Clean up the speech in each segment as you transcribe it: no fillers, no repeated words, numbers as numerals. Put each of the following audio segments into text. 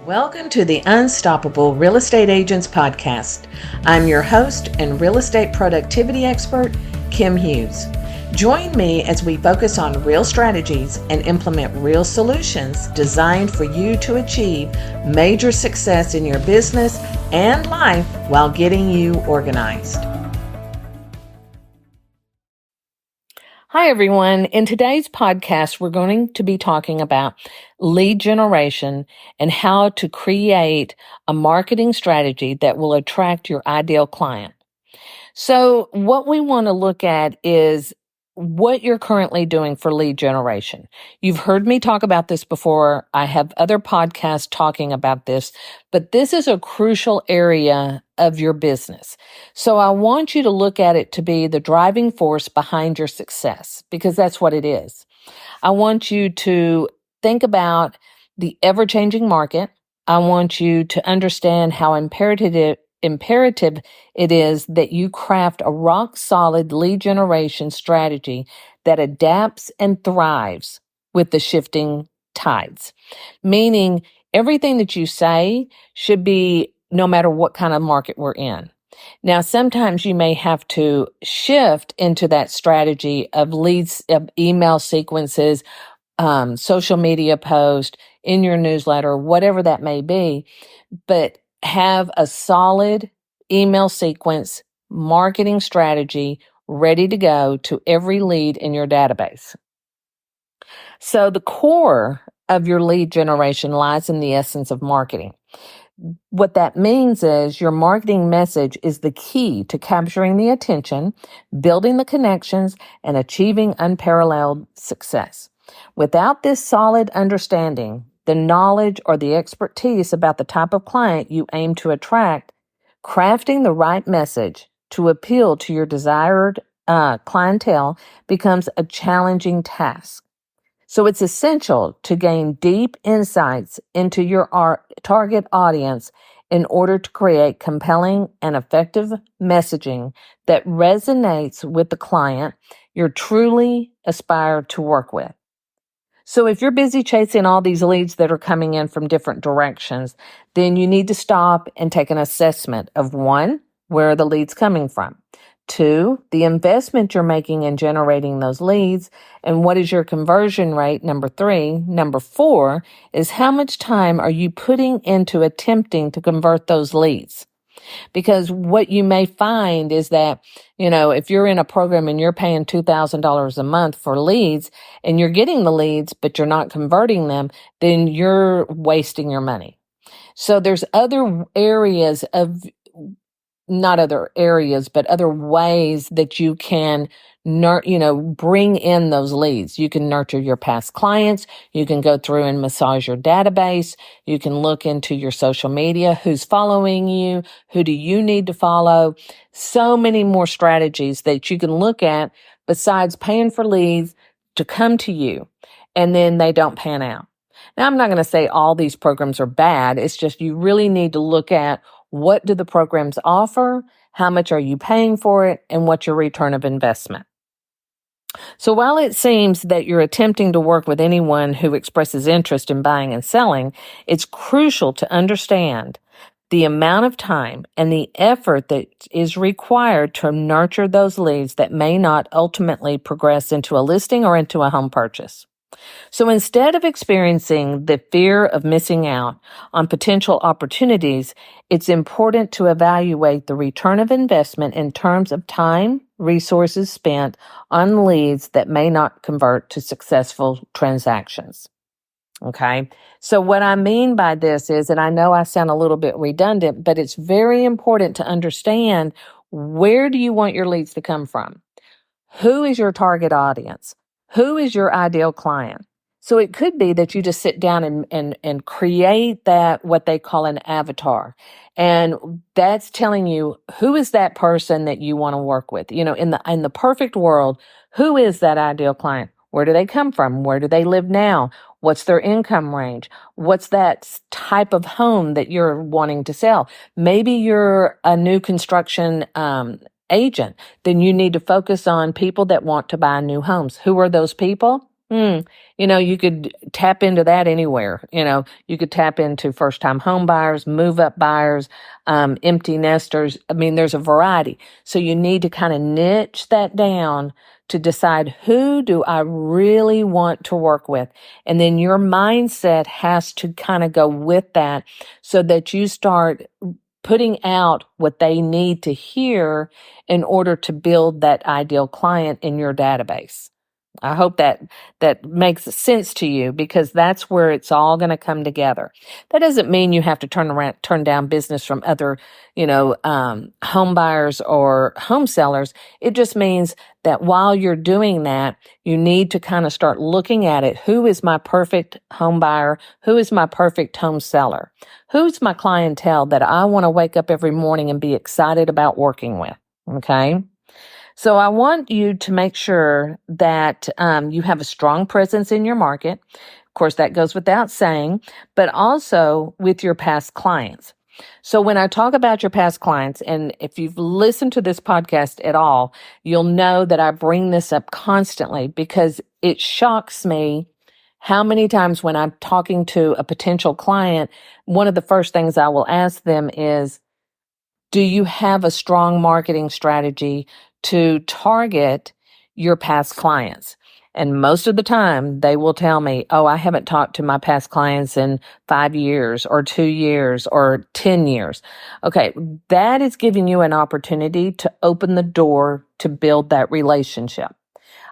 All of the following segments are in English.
Welcome to the Unstoppable Real Estate Agents Podcast. I'm your host and real estate productivity expert, Kim Hughes. Join me as we focus on real strategies and implement real solutions designed for you to achieve major success in your business and life while getting you organized. Hi, everyone. In today's podcast, we're going to be talking about lead generation and how to create a marketing strategy that will attract your ideal client. So what we want to look at is what you're currently doing for lead generation. You've heard me talk about this before. I have other podcasts talking about this, but this is a crucial area of your business. So I want you to look at it to be the driving force behind your success, because that's what it is. I want you to think about the ever-changing market. I want you to understand how imperative it is that you craft a rock-solid lead generation strategy that adapts and thrives with the shifting tides. Meaning, everything that you say should be no matter what kind of market we're in. Now, sometimes you may have to shift into that strategy of leads, of email sequences, social media post, in your newsletter, whatever that may be, but have a solid email sequence, marketing strategy ready to go to every lead in your database. So the core of your lead generation lies in the essence of marketing. What that means is your marketing message is the key to capturing the attention, building the connections, and achieving unparalleled success. Without this solid understanding, the knowledge or the expertise about the type of client you aim to attract, crafting the right message to appeal to your desired clientele becomes a challenging task. So it's essential to gain deep insights into your target audience in order to create compelling and effective messaging that resonates with the client you truly aspire to work with. So if you're busy chasing all these leads that are coming in from different directions, then you need to stop and take an assessment of one, where are the leads coming from? Two, the investment you're making in generating those leads, and what is your conversion rate? Number three. Number four is how much time are you putting into attempting to convert those leads? Because what you may find is that, if you're in a program and you're paying $2,000 a month for leads and you're getting the leads, but you're not converting them, then you're wasting your money. So there's other areas of not other areas, but other ways that you can bring in those leads. You can nurture your past clients. You can go through and massage your database. You can look into your social media. Who's following you? Who do you need to follow? So many more strategies that you can look at besides paying for leads to come to you, and then they don't pan out. Now, I'm not going to say all these programs are bad. It's just you really need to look at what do the programs offer, how much are you paying for it, and what's your return of investment. So while it seems that you're attempting to work with anyone who expresses interest in buying and selling, it's crucial to understand the amount of time and the effort that is required to nurture those leads that may not ultimately progress into a listing or into a home purchase. So instead of experiencing the fear of missing out on potential opportunities, it's important to evaluate the return of investment in terms of time, resources spent on leads that may not convert to successful transactions. Okay. So what I mean by this is, and I know I sound a little bit redundant, but it's very important to understand, where do you want your leads to come from? Who is your target audience? Who is your ideal client? So it could be that you just sit down and create that, what they call an avatar. And that's telling you, who is that person that you want to work with? In the perfect world, who is that ideal client? Where do they come from? Where do they live now? What's their income range? What's that type of home that you're wanting to sell? Maybe you're a new construction agent. Then you need to focus on people that want to buy new homes. Who are those people? Hmm. You could tap into that anywhere. You could tap into first time home buyers, move up buyers, empty nesters. I mean, there's a variety. So you need to kind of niche that down to decide, who do I really want to work with? And then your mindset has to kind of go with that, so that you start putting out what they need to hear in order to build that ideal client in your database. I hope that makes sense to you, because that's where it's all going to come together. That doesn't mean you have to turn down business from other, home buyers or home sellers. It just means that while you're doing that, you need to kind of start looking at it. Who is my perfect home buyer? Who is my perfect home seller? Who's my clientele that I want to wake up every morning and be excited about working with? Okay. So I want you to make sure that you have a strong presence in your market. Of course, that goes without saying, but also with your past clients. So when I talk about your past clients, and if you've listened to this podcast at all, you'll know that I bring this up constantly, because it shocks me how many times when I'm talking to a potential client, one of the first things I will ask them is, do you have a strong marketing strategy to target your past clients? And most of the time, they will tell me, oh, I haven't talked to my past clients in 5 years or 2 years or 10 years. Okay, that is giving you an opportunity to open the door to build that relationship.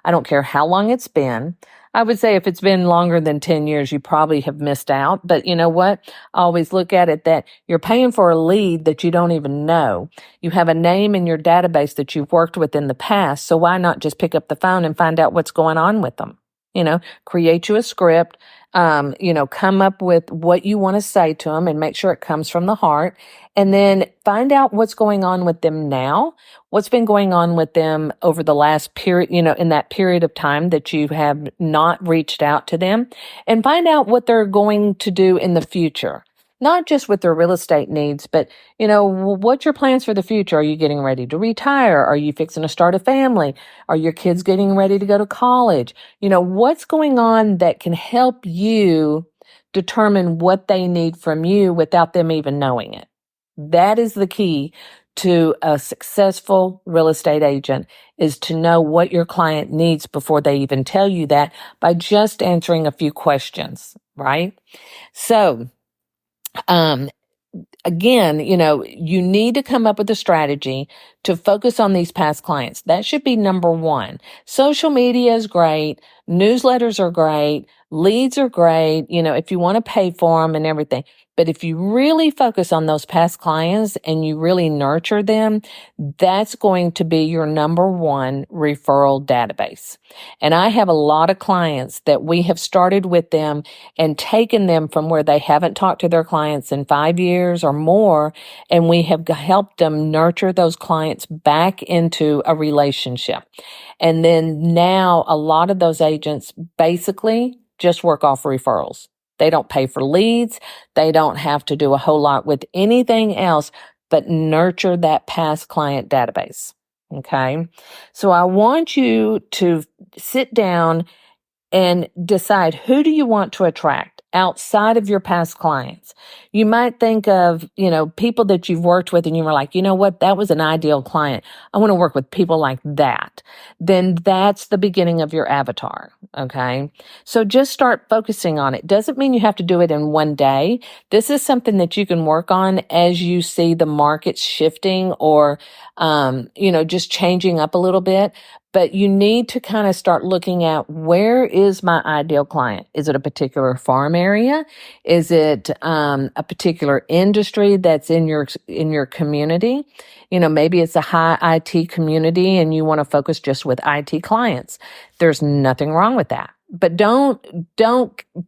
I don't care how long it's been. I would say if it's been longer than 10 years, you probably have missed out. But you know what? I always look at it that you're paying for a lead that you don't even know. You have a name in your database that you've worked with in the past. So why not just pick up the phone and find out what's going on with them? Create you a script, come up with what you want to say to them and make sure it comes from the heart. And then find out what's going on with them now, what's been going on with them over the last period, in that period of time that you have not reached out to them, and find out what they're going to do in the future. Not just with their real estate needs, but, what's your plans for the future? Are you getting ready to retire? Are you fixing to start a family? Are your kids getting ready to go to college? What's going on that can help you determine what they need from you without them even knowing it. That is the key to a successful real estate agent, is to know what your client needs before they even tell you that, by just answering a few questions, right? So, um, again, you need to come up with a strategy to focus on these past clients. That should be number one. Social media is great. Newsletters are great. Leads are great. If you want to pay for them and everything. But if you really focus on those past clients and you really nurture them, that's going to be your number one referral database. And I have a lot of clients that we have started with them and taken them from where they haven't talked to their clients in 5 years or more. And we have helped them nurture those clients back into a relationship. And then now a lot of those agents basically just work off referrals. They don't pay for leads. They don't have to do a whole lot with anything else but nurture that past client database. Okay. So I want you to sit down and decide, who do you want to attract outside of your past clients? You might think of, people that you've worked with and you were like, you know what, that was an ideal client. I want to work with people like that. Then that's the beginning of your avatar. Okay. So just start focusing on it. Doesn't mean you have to do it in one day. This is something that you can work on as you see the market shifting or, just changing up a little bit. But you need to kind of start looking at, where is my ideal client? Is it a particular farm area? Is it a particular industry that's in your community? Maybe it's a high IT community and you want to focus just with IT clients. There's nothing wrong with that. But don't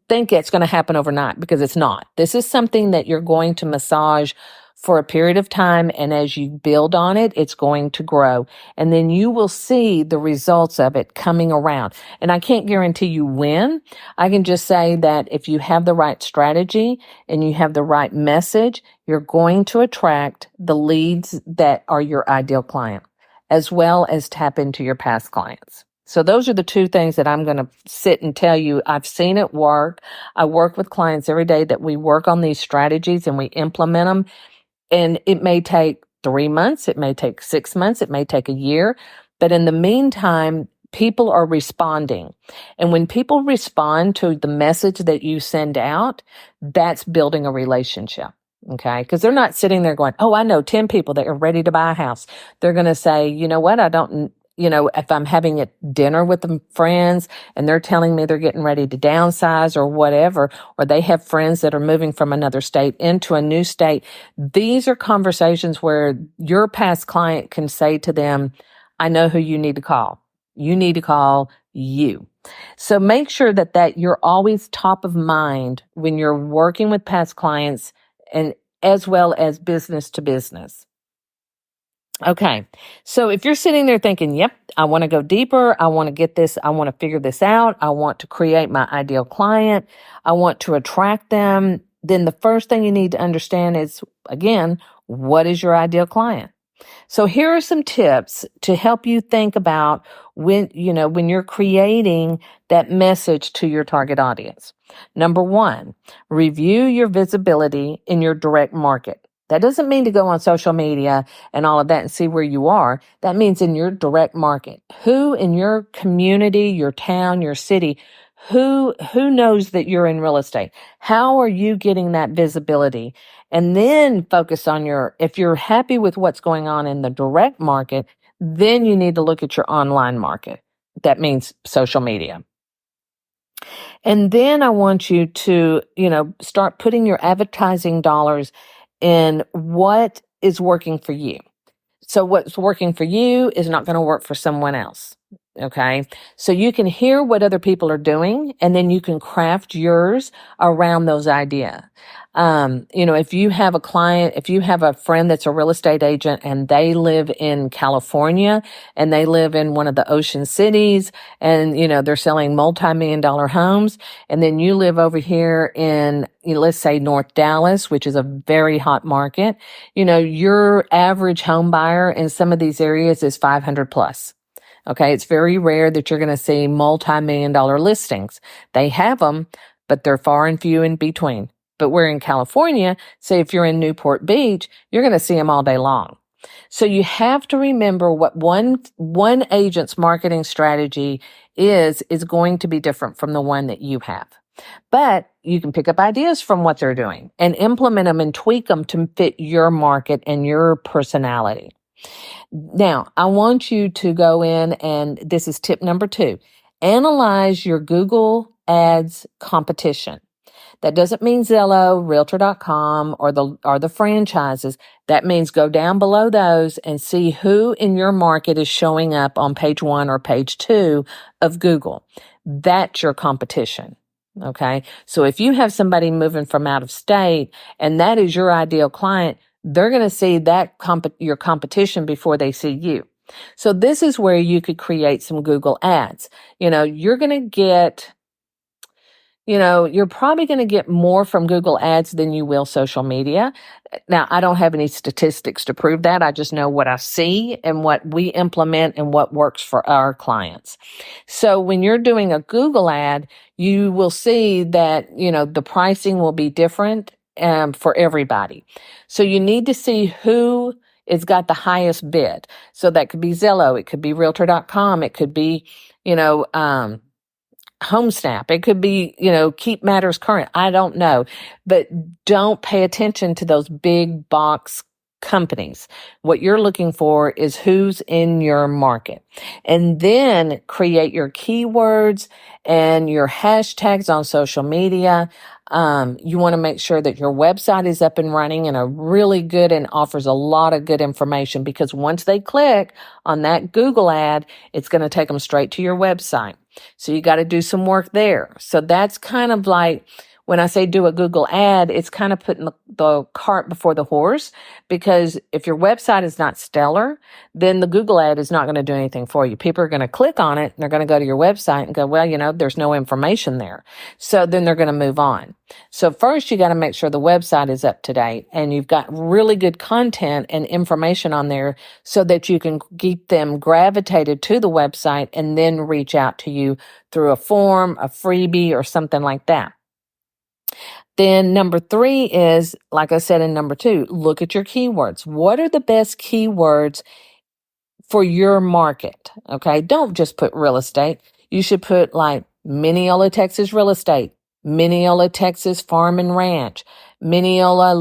think it's going to happen overnight, because it's not. This is something that you're going to massage for a period of time, and as you build on it, it's going to grow. And then you will see the results of it coming around. And I can't guarantee you when. I can just say that if you have the right strategy and you have the right message, you're going to attract the leads that are your ideal client, as well as tap into your past clients. So those are the two things that I'm going to sit and tell you. I've seen it work. I work with clients every day that we work on these strategies and we implement them. And it may take 3 months, it may take 6 months, it may take a year. But in the meantime, people are responding. And when people respond to the message that you send out, that's building a relationship. Okay. Because they're not sitting there going, oh, I know 10 people that are ready to buy a house. They're going to say, you know what? I don't, if I'm having a dinner with them friends and they're telling me they're getting ready to downsize or whatever, or they have friends that are moving from another state into a new state, these are conversations where your past client can say to them, I know who you need to call. You need to call you. So make sure that you're always top of mind when you're working with past clients and as well as business to business. Okay. So if you're sitting there thinking, yep, I want to go deeper. I want to get this. I want to figure this out. I want to create my ideal client. I want to attract them. Then the first thing you need to understand is, again, what is your ideal client? So here are some tips to help you think about when you're creating that message to your target audience. Number one, review your visibility in your direct market. That doesn't mean to go on social media and all of that and see where you are. That means in your direct market. Who in your community, your town, your city, who knows that you're in real estate? How are you getting that visibility? And then focus on if you're happy with what's going on in the direct market, then you need to look at your online market. That means social media. And then I want you to, start putting your advertising dollars in what is working for you. So what's working for you is not going to work for someone else. Okay. So you can hear what other people are doing and then you can craft yours around those ideas. If you have a friend that's a real estate agent and they live in California and they live in one of the ocean cities and, they're selling multi-million-dollar homes, and then you live over here in, let's say North Dallas, which is a very hot market, your average home buyer in some of these areas is 500 plus. Okay. It's very rare that you're going to see multi-million-dollar listings. They have them, but they're far and few in between. But we're in California, say if you're in Newport Beach, you're going to see them all day long. So you have to remember what one agent's marketing strategy is going to be different from the one that you have. But you can pick up ideas from what they're doing and implement them and tweak them to fit your market and your personality. Now, I want you to go in, and this is tip number 2. Analyze your Google Ads competition. That doesn't mean Zillow, Realtor.com, or the franchises. That means go down below those and see who in your market is showing up on page 1 or page 2 of Google. That's your competition. Okay. So if you have somebody moving from out of state and that is your ideal client, they're going to see that your competition before they see you. So this is where you could create some Google ads. You're probably going to get more from Google ads than you will social media. Now, I don't have any statistics to prove that. I just know what I see and what we implement and what works for our clients. So when you're doing a Google ad, you will see that, the pricing will be different for everybody. So you need to see who has got the highest bid. So that could be Zillow. It could be Realtor.com. It could be, HomeSnap. It could be, Keep Matters Current. I don't know. But don't pay attention to those big box companies. What you're looking for is who's in your market. And then create your keywords and your hashtags on social media. You want to make sure that your website is up and running and are really good and offers a lot of good information, because once they click on that Google ad, it's going to take them straight to your website. So you got to do some work there. So that's kind of like when I say do a Google ad, it's kind of putting the cart before the horse, because if your website is not stellar, then the Google ad is not going to do anything for you. People are going to click on it and they're going to go to your website and go, well, there's no information there. So then they're going to move on. So first you got to make sure the website is up to date and you've got really good content and information on there so that you can keep them gravitated to the website and then reach out to you through a form, a freebie, or something like that. Then number 3 is, like I said in number 2, look at your keywords. What are the best keywords for your market? Okay. Don't just put real estate. You should put like Mineola, Texas real estate, Mineola, Texas farm and ranch, Mineola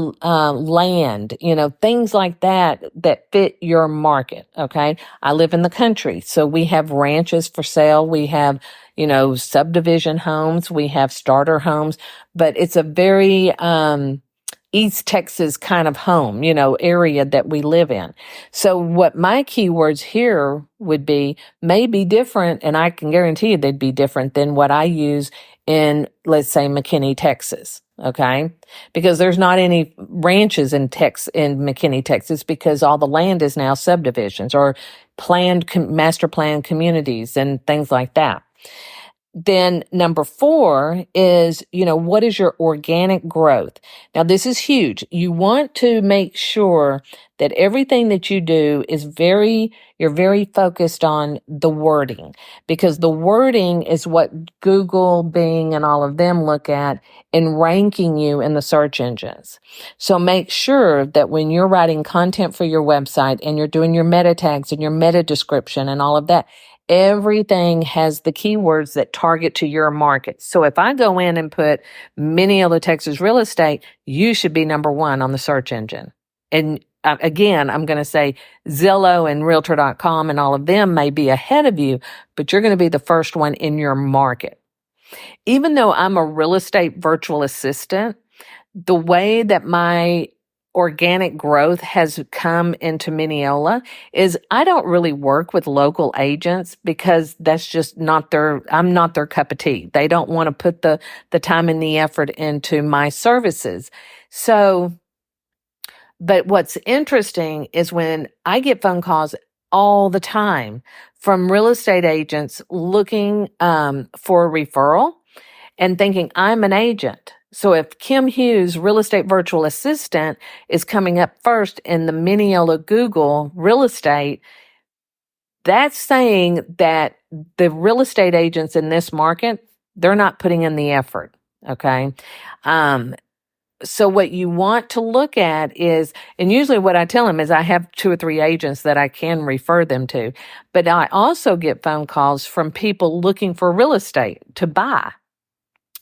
land, things like that fit your market. Okay. I live in the country, so we have ranches for sale. We have, subdivision homes. We have starter homes, but it's a very, East Texas kind of home, area that we live in. So what my keywords here would be may be different, and I can guarantee you they'd be different than what I use in, let's say, McKinney, Texas. Okay. Because there's not any ranches in McKinney, Texas, because all the land is now subdivisions or master planned communities and things like that. Then number 4 is, what is your organic growth? Now, this is huge. You want to make sure that everything that you do is you're very focused on the wording, because the wording is what Google, Bing, and all of them look at in ranking you in the search engines. So make sure that when you're writing content for your website and you're doing your meta tags and your meta description and all of that, everything has the keywords that target to your market. So if I go in and put Mineola, Texas real estate, you should be number 1 on the search engine. And again, I'm going to say Zillow and Realtor.com and all of them may be ahead of you, but you're going to be the first one in your market. Even though I'm a real estate virtual assistant, the way that my organic growth has come into Mineola is I don't really work with local agents, because that's just I'm not their cup of tea. They don't want to put the time and the effort into my services. So, but what's interesting is when I get phone calls all the time from real estate agents looking for a referral and thinking I'm an agent. So if Kim Hughes, real estate virtual assistant, is coming up first in the Mineola Google real estate, that's saying that the real estate agents in this market, they're not putting in the effort. Okay. So what you want to look at is, and usually what I tell them is I have 2 or 3 agents that I can refer them to, but I also get phone calls from people looking for real estate to buy.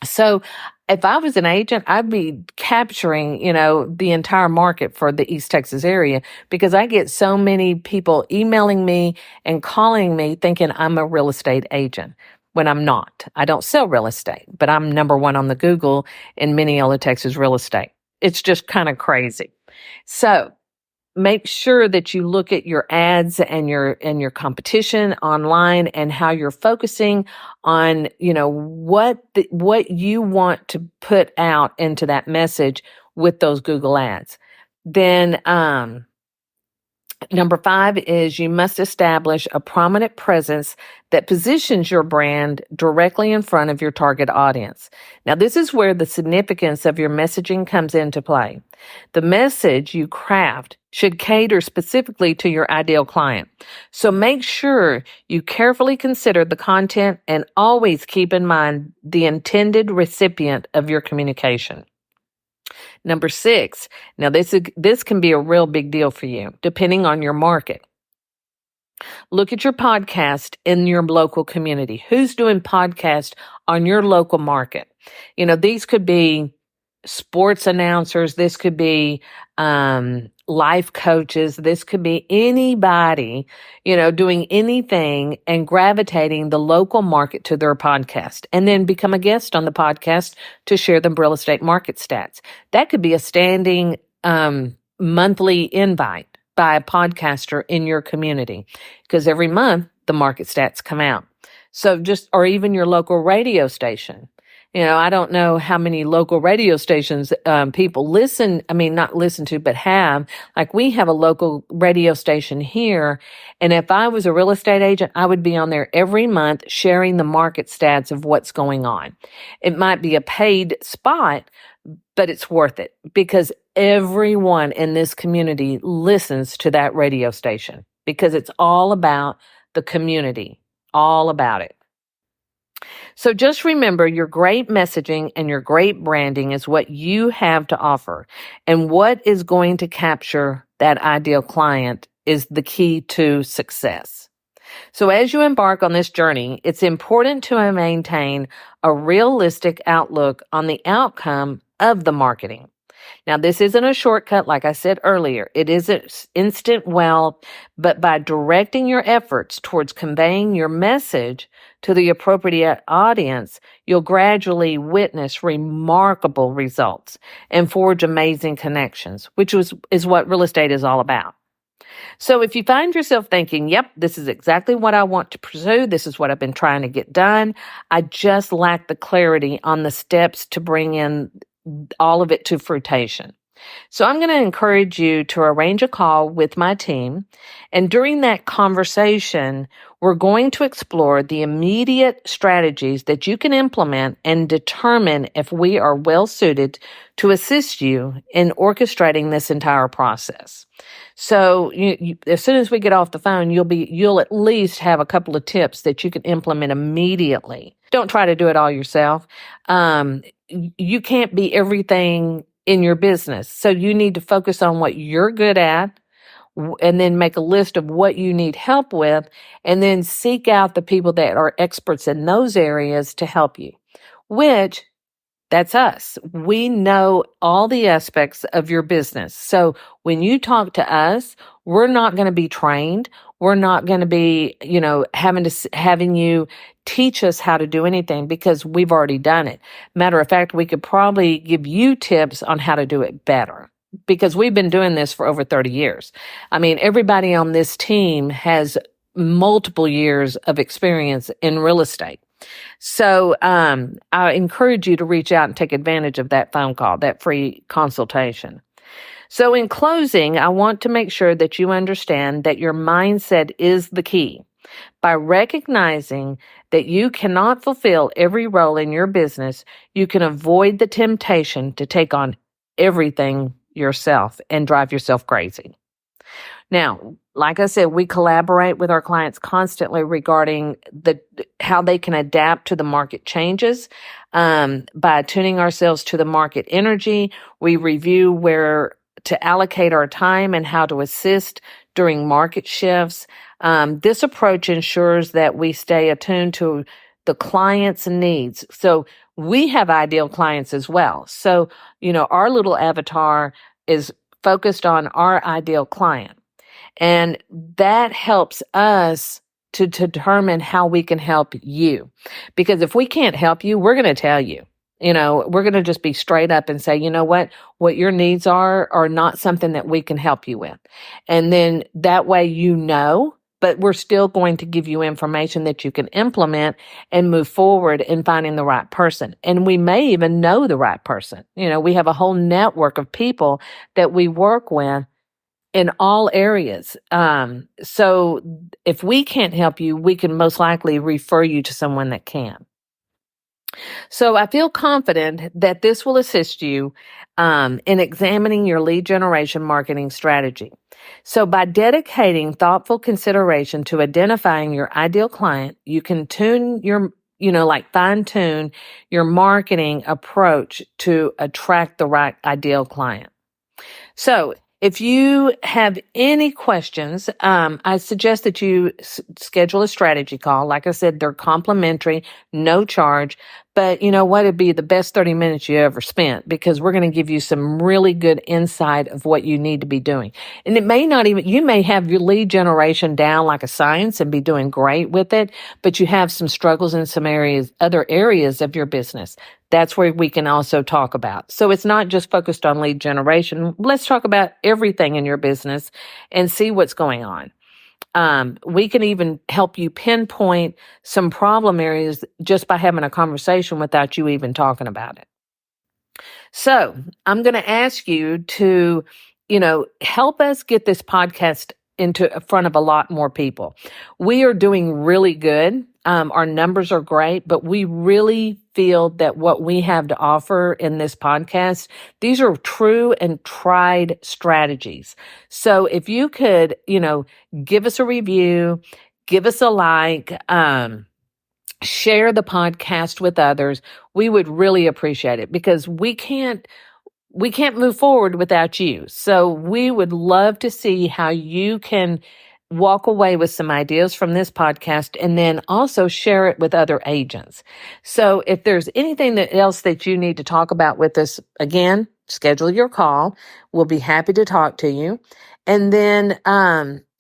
So if I was an agent, I'd be capturing, the entire market for the East Texas area, because I get so many people emailing me and calling me thinking I'm a real estate agent when I'm not. I don't sell real estate, but I'm number 1 on the Google in Mineola, Texas real estate. It's just kind of crazy. So make sure that you look at your ads and your competition online and how you're focusing on, what you want to put out into that message with those Google ads. Then, number 5 is you must establish a prominent presence that positions your brand directly in front of your target audience. Now, this is where the significance of your messaging comes into play. The message you craft should cater specifically to your ideal client. So make sure you carefully consider the content and always keep in mind the intended recipient of your communication. Number 6, now this can be a real big deal for you, depending on your market. Look at your podcast in your local community. Who's doing podcast on your local market? These could be sports announcers. This could be life coaches. This could be anybody, doing anything and gravitating the local market to their podcast, and then become a guest on the podcast to share the real estate market stats. That could be a standing monthly invite by a podcaster in your community, because every month the market stats come out. So or even your local radio station. I don't know how many local radio stations people not listen to, but have. Like we have a local radio station here. And if I was a real estate agent, I would be on there every month sharing the market stats of what's going on. It might be a paid spot, but it's worth it because everyone in this community listens to that radio station because it's all about the community, all about it. So just remember your great messaging and your great branding is what you have to offer. And what is going to capture that ideal client is the key to success. So as you embark on this journey, it's important to maintain a realistic outlook on the outcome of the marketing. Now, this isn't a shortcut, like I said earlier. It isn't instant wealth, but by directing your efforts towards conveying your message to the appropriate audience, you'll gradually witness remarkable results and forge amazing connections, which is what real estate is all about. So if you find yourself thinking, yep, this is exactly what I want to pursue, this is what I've been trying to get done, I just lack the clarity on the steps to bring in all of it to fruition. So I'm going to encourage you to arrange a call with my team. And during that conversation, we're going to explore the immediate strategies that you can implement and determine if we are well suited to assist you in orchestrating this entire process. So as soon as we get off the phone, you'll at least have a couple of tips that you can implement immediately. Don't try to do it all yourself. You can't be everything in your business. So you need to focus on what you're good at and then make a list of what you need help with and then seek out the people that are experts in those areas to help you, which that's us. We know all the aspects of your business. So when you talk to us, we're not going to be trained. We're not going to be, having you teach us how to do anything because we've already done it. Matter of fact, we could probably give you tips on how to do it better because we've been doing this for over 30 years. I mean, everybody on this team has multiple years of experience in real estate. So I encourage you to reach out and take advantage of that phone call, that free consultation. So in closing, I want to make sure that you understand that your mindset is the key. By recognizing that you cannot fulfill every role in your business, you can avoid the temptation to take on everything yourself and drive yourself crazy. Now, like I said, we collaborate with our clients constantly regarding how they can adapt to the market changes. By tuning ourselves to the market energy, we review where to allocate our time and how to assist during market shifts. This approach ensures that we stay attuned to the client's needs. So we have ideal clients as well. So, our little avatar is focused on our ideal client. And that helps us to determine how we can help you. Because if we can't help you, we're going to tell you. We're going to just be straight up and say, what your needs are not something that we can help you with. And then that way but we're still going to give you information that you can implement and move forward in finding the right person. And we may even know the right person. We have a whole network of people that we work with in all areas. So if we can't help you, we can most likely refer you to someone that can. So I feel confident that this will assist you in examining your lead generation marketing strategy. So by dedicating thoughtful consideration to identifying your ideal client, you can fine tune your marketing approach to attract the right ideal client. So if you have any questions, I suggest that you schedule a strategy call. Like I said, they're complimentary, no charge. But you know what? It'd be the best 30 minutes you ever spent because we're going to give you some really good insight of what you need to be doing. And you may have your lead generation down like a science and be doing great with it, but you have some struggles in some other areas of your business. That's where we can also talk about. So it's not just focused on lead generation. Let's talk about everything in your business and see what's going on. We can even help you pinpoint some problem areas just by having a conversation without you even talking about it. So I'm going to ask you to, help us get this podcast into front of a lot more people. We are doing really good. Our numbers are great, but we really feel that what we have to offer in this podcast, these are true and tried strategies. So if you could, give us a review, give us a like, share the podcast with others, we would really appreciate it because we can't move forward without you. So we would love to see how you can walk away with some ideas from this podcast and then also share it with other agents. So if there's anything else that you need to talk about with us, again, schedule your call. We'll be happy to talk to you. And then,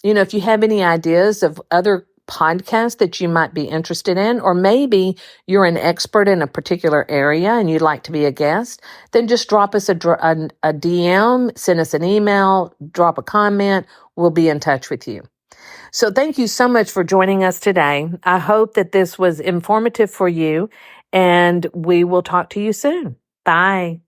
if you have any ideas of other podcasts that you might be interested in, or maybe you're an expert in a particular area and you'd like to be a guest, then just drop us a DM, send us an email, drop a comment. We'll be in touch with you. So thank you so much for joining us today. I hope that this was informative for you, and we will talk to you soon. Bye.